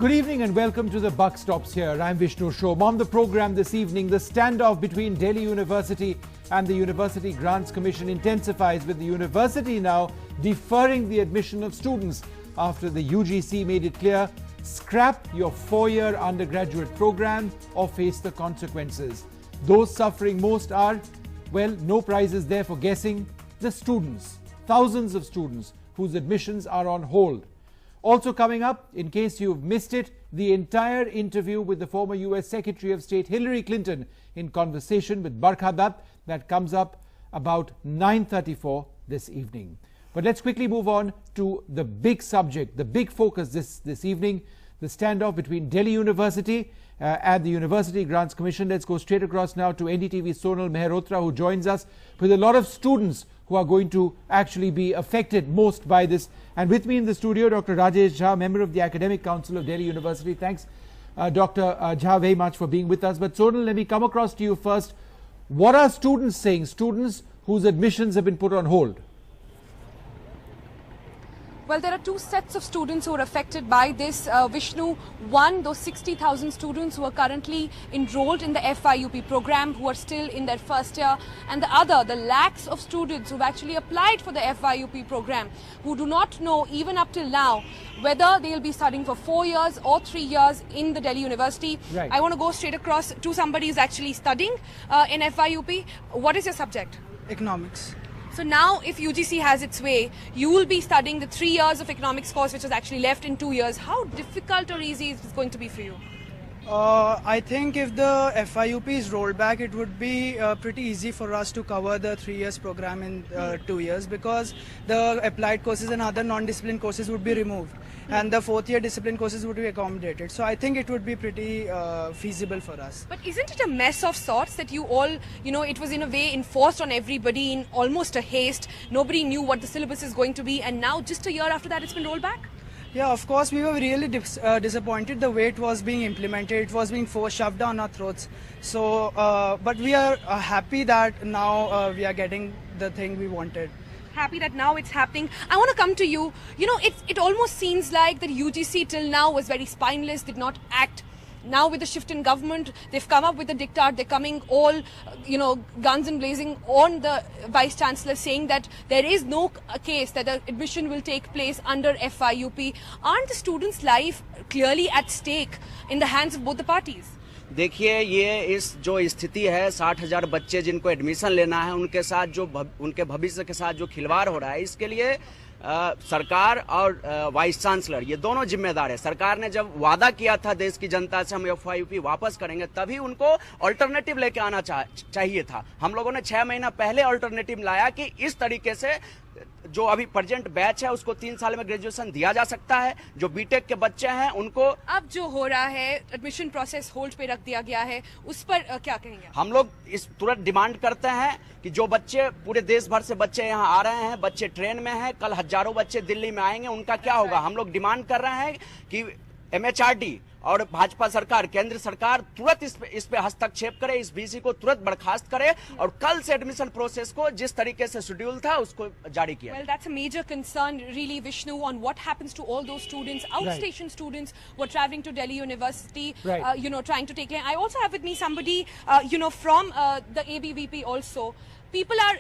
Good evening and welcome to The Buck Stops Here. I'm Vishnu Shom. On the program this evening, the standoff between Delhi University and the University Grants Commission intensifies, with the university now deferring the admission of students after the UGC made it clear: scrap your four-year undergraduate program or face the consequences. Those suffering most are, well, no prizes there for guessing, the students. Thousands of students whose admissions are on hold. Also coming up, in case you've missed it, the entire interview with the former US Secretary of State Hillary Clinton in conversation with Barkha Dutt. That comes up about 9:34 this evening. But let's quickly move on to the big subject, the big focus this evening, the standoff between Delhi University and the University Grants Commission. Let's go straight across now to NDTV's Sonal Mehrotra, who joins us with a lot of students who are going to actually be affected most by this. And with me in the studio, Dr. Rajesh Jha, member of the Academic Council of Delhi University. Thanks, Dr. Jha, very much for being with us. But Sonal, let me come across to you first. What are students saying, students whose admissions have been put on hold? Well, there are two sets of students who are affected by this, Vishnu. One, those 60,000 students who are currently enrolled in the FYUP program, who are still in their first year. And the other, the lakhs of students who've actually applied for the FYUP program, who do not know even up till now whether they'll be studying for 4 years or 3 years in the Delhi University. Right. I want to go straight across to somebody who's actually studying in FYUP. What is your subject? Economics. So now, if UGC has its way, you will be studying the 3 years of economics course, which was actually left in 2 years. How difficult or easy is this going to be for you? I think if the FYUP is rolled back, it would be pretty easy for us to cover the 3 years program in 2 years, because the applied courses and other non-discipline courses would be removed, and the fourth year discipline courses would be accommodated. So I think it would be pretty feasible for us. But isn't it a mess of sorts that you all, it was in a way enforced on everybody in almost a haste? Nobody knew what the syllabus is going to be, and now just a year after that it's been rolled back? Yeah, of course, we were really disappointed the way it was being implemented. It was being shoved down our throats. So, but we are happy that now we are getting the thing we wanted. Happy that now it's happening. I want to come to you. It almost seems like that UGC till now was very spineless, did not act. Now with the shift in government, they've come up with a diktat. They're coming all, guns and blazing on the Vice Chancellor, saying that there is no case that the admission will take place under FYUP. Aren't the students' life clearly at stake in the hands of both the parties? देखिए, ये इस जो स्थिति है, 60,000 बच्चे जिनको admission लेना है, उनके साथ जो उनके भविष्य के साथ जो खिलवाड़ हो रहा है, इसके लिए सरकार और वाइस चांसलर ये दोनों जिम्मेदार है। सरकार ने जब वादा किया था देश की जनता से हम FYUP वापस करेंगे, तभी उनको अल्टरनेटिव लेके आना चाहिए था। हम लोगों ने 6 महीना पहले अल्टरनेटिव लाया कि इस तरीके से जो अभी प्रेजेंट बैच है उसको 3 साल में ग्रेजुएशन दिया जा सकता है। जो बीटेक के बच्चे हैं उनको अब जो हो रहा है, एडमिशन प्रोसेस होल्ड पे रख दिया गया है, उस पर क्या कहेंगे? हम लोग इस तुरंत डिमांड करते हैं कि जो बच्चे पूरे देश भर से बच्चे यहाँ आ रहे हैं, बच्चे ट्रेन में हैं, कल हजारों बच्चे दिल्ली में आएंगे, उनका क्या होगा? हम लोग डिमांड कर रहे हैं कि MHRD और भाजपा सरकार, केंद्र सरकार तुरंत इस पे हस्तक्षेप करे, इस बीसी को तुरंत बर्खास्त करे और कल से एडमिशन प्रोसेस को जिस तरीके से शेड्यूल था उसको जारी किया। Well, that's a major concern, really, Vishnu, on what happens to all those students, outstation students who are traveling to Delhi University, trying to take care. I also have with me somebody, from the ABVP also. People are,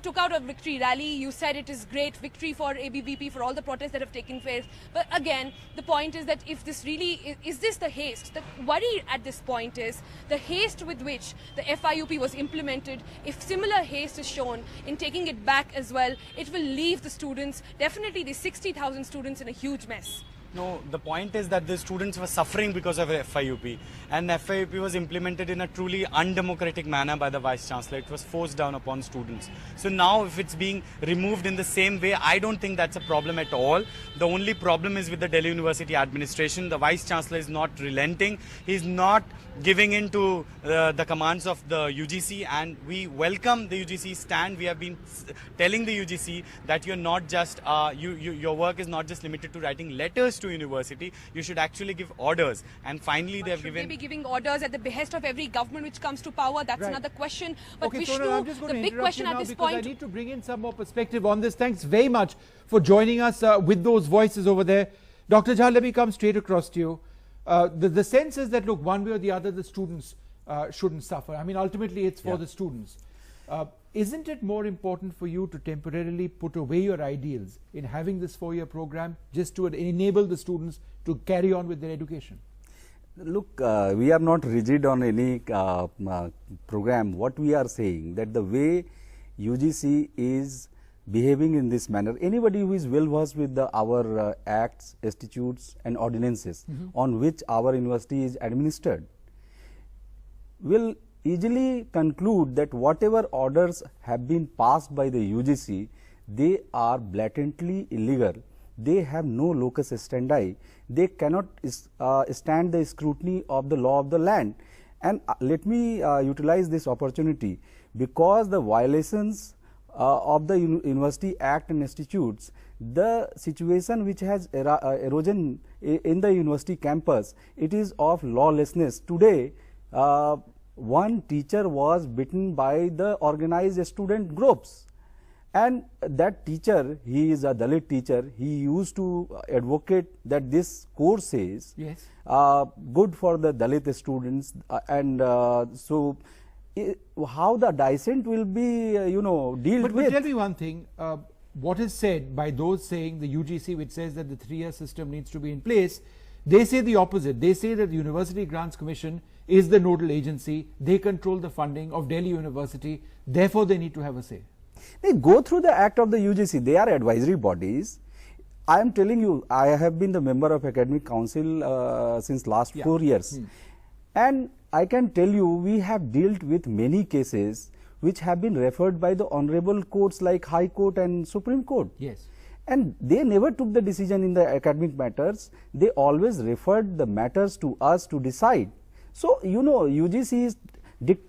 took out a victory rally. You said it is great victory for ABVP, for all the protests that have taken place. But again, the point is that if this really is this the haste? The worry at this point is the haste with which the FYUP was implemented. If similar haste is shown in taking it back as well, it will leave the students, definitely the 60,000 students, in a huge mess. No, the point is that the students were suffering because of FYUP, and FYUP was implemented in a truly undemocratic manner by the Vice Chancellor. It was forced down upon students. So now if it's being removed in the same way, I don't think that's a problem at all. The only problem is with the Delhi University administration. The Vice Chancellor is not relenting. He's not giving in to the commands of the UGC, and we welcome the UGC stand. We have been telling the UGC that you're not just, your work is not just limited to writing letters to university, you should actually give orders. And finally they have given... Should they be giving orders at the behest of every government which comes to power? That's another question. But okay, Vishnu, Sonal, I'm just going the to big question at this point... I need to bring in some more perspective on this. Thanks very much for joining us with those voices over there. Dr. Jha, let me come straight across to you. The sense is that, look, one way or the other, the students shouldn't suffer. I mean, ultimately, it's for the students. Isn't it more important for you to temporarily put away your ideals in having this 4-year program just to enable the students to carry on with their education? Look, we are not rigid on any program. What we are saying that the way UGC is behaving in this manner, anybody who is well versed with our acts, statutes and ordinances on which our university is administered will easily conclude that whatever orders have been passed by the UGC, they are blatantly illegal. They have no locus standi. They cannot stand the scrutiny of the law of the land. And let me utilize this opportunity, because the violations of the University Act and Statutes, the situation which has erosion in the university campus, it is of lawlessness. Today, one teacher was beaten by the organized student groups, and that teacher, he is a Dalit teacher, he used to advocate that this course is good for the Dalit students, and so how the dissent will be dealt with. But tell me one thing, what is said by those saying the UGC, which says that the 3-year system needs to be in place, they say the opposite. They say that the University Grants Commission is the nodal agency, they control the funding of Delhi University, therefore they need to have a say. They go through the act of the UGC, they are advisory bodies. I am telling you, I have been the member of Academic Council since last 4 years. And I can tell you, we have dealt with many cases which have been referred by the honorable courts like High Court and Supreme Court. Yes. And they never took the decision in the academic matters. They always referred the matters to us to decide. So, UGC is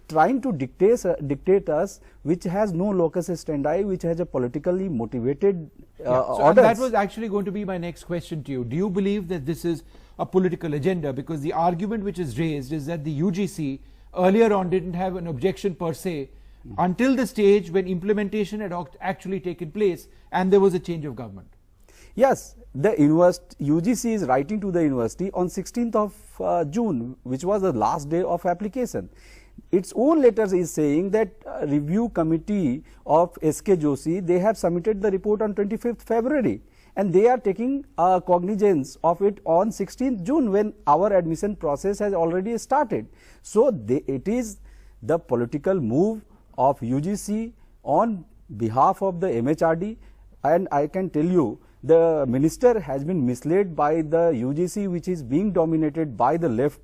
trying to dictate us, which has no locus standi, which has a politically motivated orders. That was actually going to be my next question to you. Do you believe that this is a political agenda? Because the argument which is raised is that the UGC earlier on didn't have an objection per se until the stage when implementation had actually taken place and there was a change of government. Yes, the UGC is writing to the university on 16th of June, which was the last day of application. Its own letters is saying that review committee of SK Joshi, they have submitted the report on 25th February and they are taking cognizance of it on 16th June when our admission process has already started. So, it is the political move of UGC on behalf of the MHRD, and I can tell you the minister has been misled by the UGC, which is being dominated by the left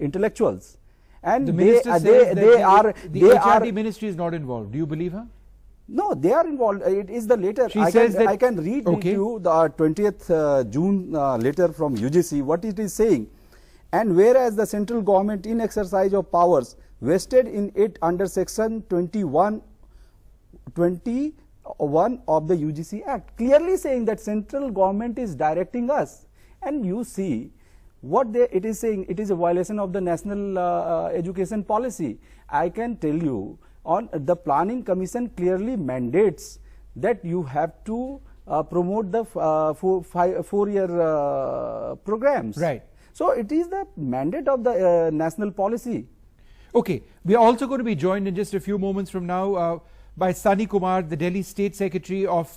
intellectuals. And the minister says that the HRD ministry is not involved. Do you believe her? No, they are involved. It is the letter. I can read to you the 20th June letter from UGC, what it is saying. And whereas the central government in exercise of powers vested in it under section 21 of the UGC Act, clearly saying that central government is directing us. And you see what it is saying, it is a violation of the national education policy. I can tell you, on the planning commission clearly mandates that you have to promote the 4-year programs. Right. So, it is the mandate of the national policy. Okay, we are also going to be joined in just a few moments from now by Sunny Kumar, the Delhi State Secretary of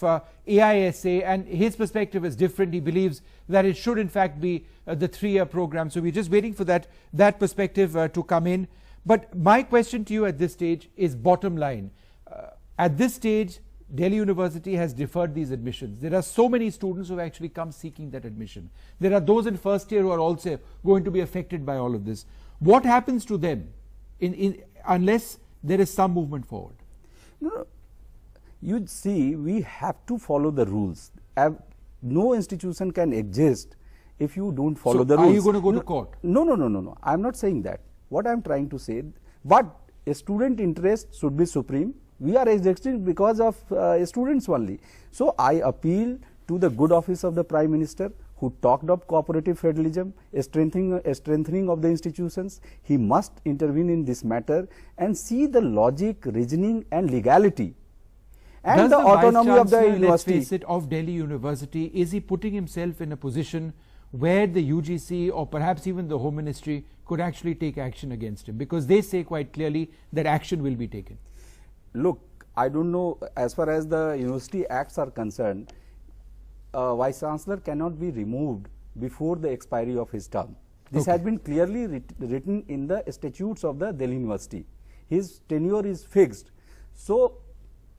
AISA, and his perspective is different. He believes that it should in fact be the 3-year program. So we're just waiting for that perspective to come in. But my question to you at this stage is bottom line. At this stage, Delhi University has deferred these admissions. There are so many students who have actually come seeking that admission. There are those in first year who are also going to be affected by all of this. What happens to them unless there is some movement forward? No, you see, we have to follow the rules. No institution can exist if you don't follow the rules. Are you going to go to court? No. I am not saying that. What I am trying to say, but a student interest should be supreme. We are existing because of students only. So, I appeal to the good office of the Prime Minister, who talked of cooperative federalism, a strengthening of the institutions. He must intervene in this matter and see the logic, reasoning and legality. and the autonomy of the university. Let's face it, of Delhi University, is he putting himself in a position where the UGC or perhaps even the Home Ministry could actually take action against him? Because they say quite clearly that action will be taken. Look, I don't know, as far as the University Acts are concerned, Vice Chancellor cannot be removed before the expiry of his term. This has been clearly written in the statutes of the Delhi University. His tenure is fixed. So,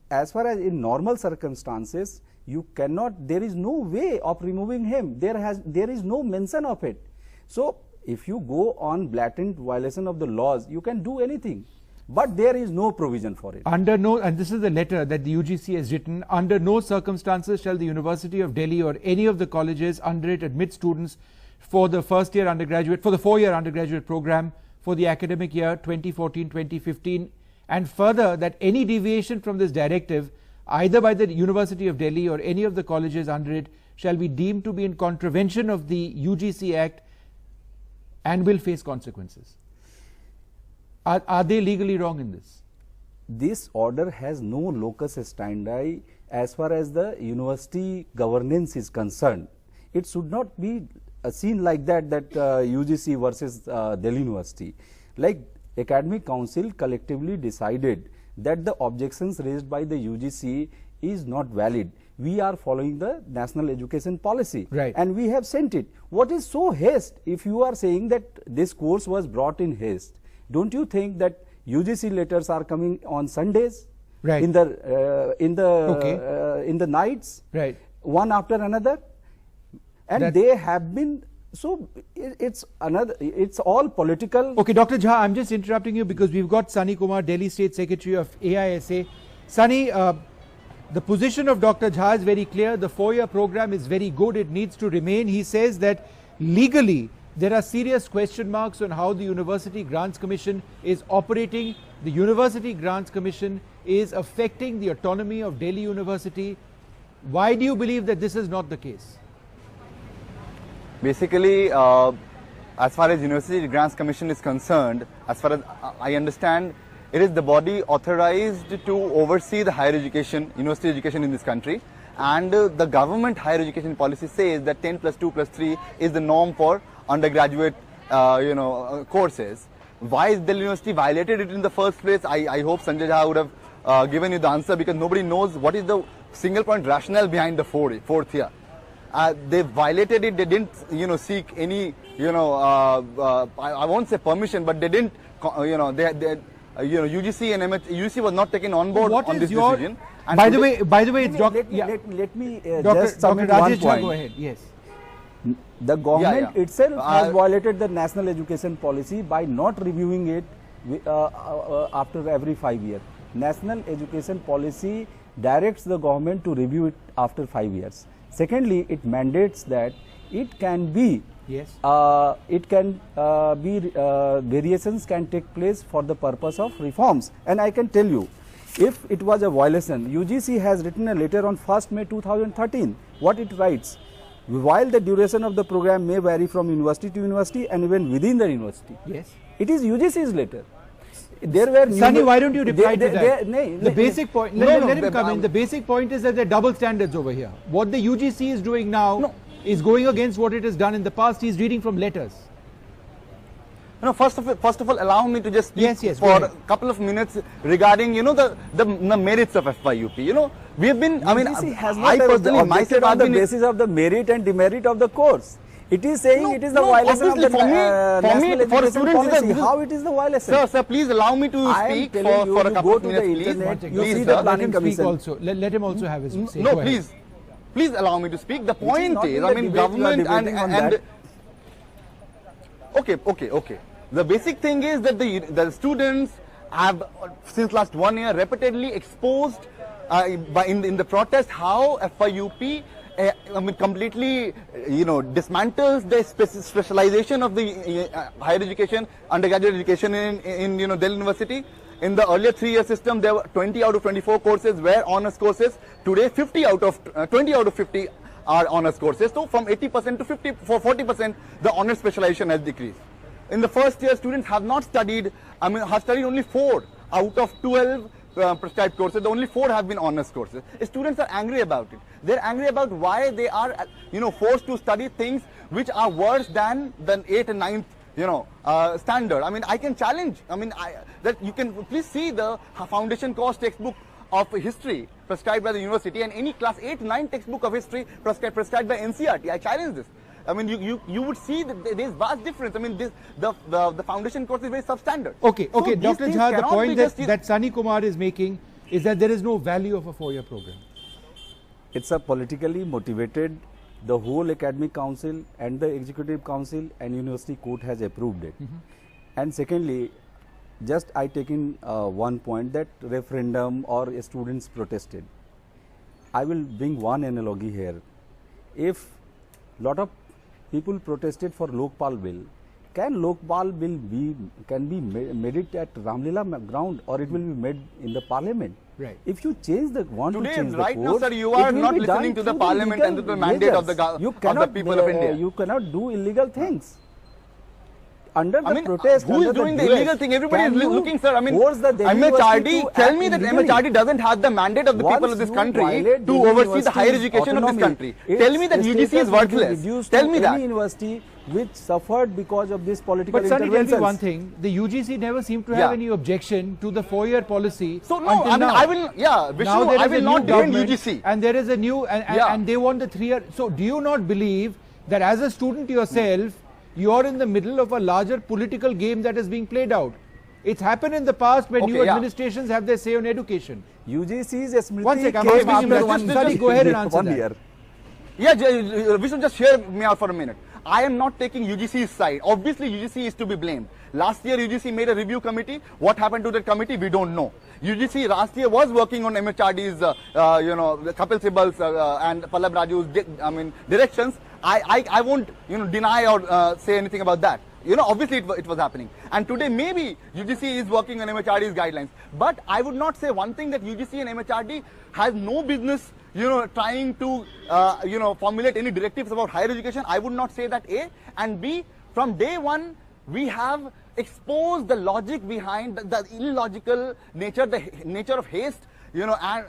as far as in normal circumstances, you cannot, there is no way of removing him. There is no mention of it. So, if you go on blatant violation of the laws, you can do anything. But there is no provision for it. Under no, and this is the letter that the UGC has written, under no circumstances shall the University of Delhi or any of the colleges under it admit students for the Four-Year Undergraduate Programme for the academic year 2014-2015, and further that any deviation from this directive either by the University of Delhi or any of the colleges under it shall be deemed to be in contravention of the UGC Act and will face consequences. Are they legally wrong in this? This order has no locus standi as far as the university governance is concerned. It should not be seen like that, UGC versus Delhi University. Like Academic Council collectively decided that the objections raised by the UGC is not valid. We are following the national education policy, right, and we have sent it. What is so haste? If you are saying that this course was brought in haste, don't you think that UGC letters are coming on Sundays, right, in the nights, right, one after another, and they have been, so it's all political. Okay, Dr. Jha, I'm just interrupting you because we've got Sunny Kumar, Delhi State Secretary of AISA. Sunny, the position of Dr. Jha is very clear. The 4-year program is very good. It needs to remain. He says that legally there are serious question marks on how the University Grants Commission is operating. The University Grants Commission is affecting the autonomy of Delhi University. Why do you believe that this is not the case? Basically, as far as University Grants Commission is concerned, as far as I understand, it is the body authorized to oversee the higher education, university education in this country, and the government higher education policy says that 10 plus 2 plus 3 is the norm for undergraduate courses. Why is Delhi University violated it in the first place? I hope Sanjay Jha would have given you the answer, because nobody knows what is the single point rationale behind the fourth year. They violated it. They didn't seek any I won't say permission, but they didn't UGC and UGC was not taken on board on this decision. And by the way, it's let me Dr. just submit Rajesh one Jha, point. go ahead. Yes. The government itself has violated the national education policy by not reviewing it after every 5 years. National education policy directs the government to review it after 5 years. Secondly, it mandates that it can be, variations can take place for the purpose of reforms. And I can tell you, if it was a violation, UGC has written a letter on 1st May 2013. What it writes? While the duration of the program may vary from university to university and even within the university. Yes. It is UGC's letter. There were Sunny, why don't you reply to that? The basic point, let him come in. The basic point is that there are double standards over here. What the UGC is doing now is going against what it has done in the past. He's reading from letters. No, first of all, allow me to just speak for a couple of minutes regarding, the merits of FYUP. We have been, UGC has not objected on the basis of the merit and demerit of the course. It is saying it is the violation of the national education policy. How it is the violation? Sir, please allow me to speak for a couple of minutes, please. You see the planning commission. Let him also have his say. No, please allow me to speak. The point is, government and okay. The basic thing is that the students have, since last 1 year, repeatedly exposed in the protest how FYUP completely, dismantles the specialization of the higher education, undergraduate education in Delhi University. In the earlier 3-year system, there were 20 out of 24 courses were honors courses. Today, 20 out of 50 are honors courses. So, from 80% to 40%, the honors specialization has decreased. In the first year, students have not studied, have studied only 4 out of 12 prescribed courses, only 4 have been honors courses. Students are angry about it. They're angry about why they are, forced to study things which are worse than 8th and 9th, standard. I mean, I can challenge. I mean, that you can please see the foundation course textbook of history prescribed by the university and any class 8, 9 textbook of history prescribed by NCERT. I challenge this. I mean, you would see that there is vast difference. I mean, the foundation course is very substandard. Okay, So Dr. these Jha, the cannot point be just that Sunny Kumar is making is that there is no value of a 4-year program. It's a politically motivated, the whole academic council and the executive council and university court has approved it. And secondly, just I take in one point that referendum or students protested. I will bring one analogy here. If lot of people protested for Lokpal bill, can Lokpal bill be made it at Ramlila ground or it will be made in the parliament? Right. If you change the Today, to change right the now, course, sir, you are it will not be listening to done the through parliament and to the mandate of the people of India. You cannot do illegal things. Under the protest, who is doing the illegal thing? Everybody is looking, sir. I mean, MHRD, tell me that MHRD doesn't have the mandate of the people of this country to oversee the higher education of this country. Tell me that UGC is worthless. Tell me that. Any university which suffered because of this political But Sunny, interventions. tell me one thing, the UGC never seemed to have any objection to the 4-year policy. So no, I mean, now. I will, Vishnu, I will not defend UGC. And there is a new, and they want the 3-year. So do you not believe that as a student yourself, you are in the middle of a larger political game that is being played out? It's happened in the past when new administrations have their say on education. UGC's Smriti One second, came I'm after asking Sunny, go ahead and answer 1 that. year. Yeah, Vishnu, just hear me out for a minute. I am not taking UGC's side. Obviously, UGC is to be blamed. Last year, UGC made a review committee. What happened to that committee? We don't know. UGC last year was working on MHRD's, Kapil Sibal's and Pallab Raju's, directions. I won't, deny or say anything about that. Obviously it was happening. And today maybe UGC is working on MHRD's guidelines. But I would not say one thing that UGC and MHRD has no business, trying to, formulate any directives about higher education. I would not say that, A. And B, from day one, we have exposed the logic behind the illogical nature, the nature of haste, and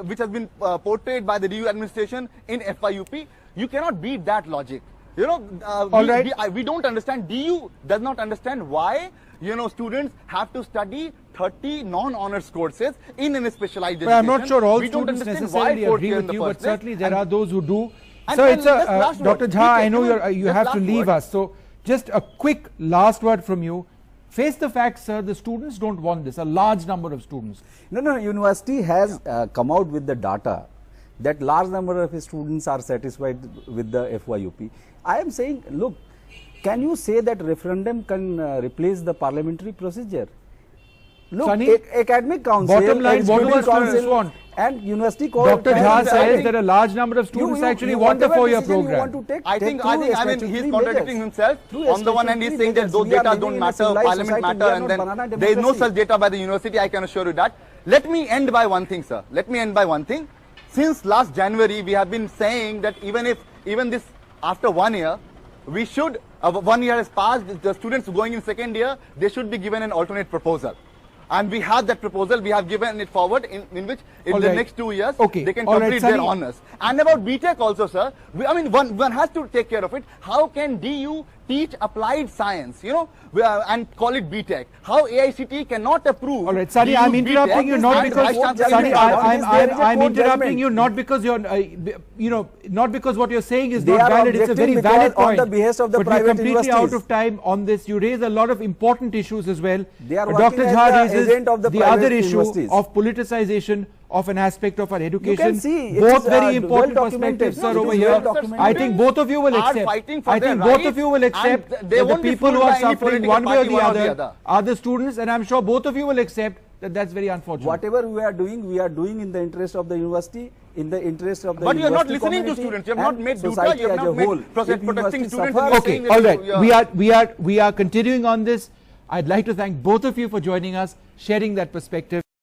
which has been portrayed by the DU administration in FYUP. You cannot beat that logic. We don't understand. DU does not understand why students have to study 30 non-honors courses in a specialized education. I'm not sure all students necessarily agree with you, but certainly there are those who do. So it's Dr. Jha, I know you have to leave us. So just a quick last word from you. Face the fact, sir, the students don't want this, a large number of students. No, university has come out with the data that large number of students are satisfied with the FYUP. I am saying, look, can you say that referendum can replace the parliamentary procedure? Look, Sunny, academic council, bottom line, what do students want? And university court. Dr. Jha says that a large number of students actually want the 4-year program. I think he's contradicting himself. On the one hand, he's saying that those data don't matter, parliament matter, and then there is no such data by the university. I can assure you that. Let me end by one thing, sir. Let me end by one thing. Since last January, we have been saying that even this after 1 year, we should 1 year has passed. The students going in second year, they should be given an alternate proposal. And we have that proposal, we have given it forward in which in the next 2 years, they can complete their honors. And about BTech also, sir, one has to take care of it. How can DU teach applied science, and call it BTech? How AICT cannot approve? All right, Sunny, I'm interrupting you not because I'm interrupting you not because you're, not because what you're saying is not valid. It's a very valid point. On the behest of the but private we're completely universities. out of time on this. You raise a lot of important issues as well. They are Dr. Jha raises the other issue universities. of politicization of an aspect of our education. You can see both very important perspectives, sir, over here. I think both of you will accept. I think both of you will accept that the people who are suffering one way or the other are the students, and I'm sure both of you will accept that that's very unfortunate. Whatever we are doing in the interest of the university, in the interest of the But you are not listening to students. You have not made data. You have not made protecting students. Okay, all right. We are continuing on this. I'd like to thank both of you for joining us, sharing that perspective.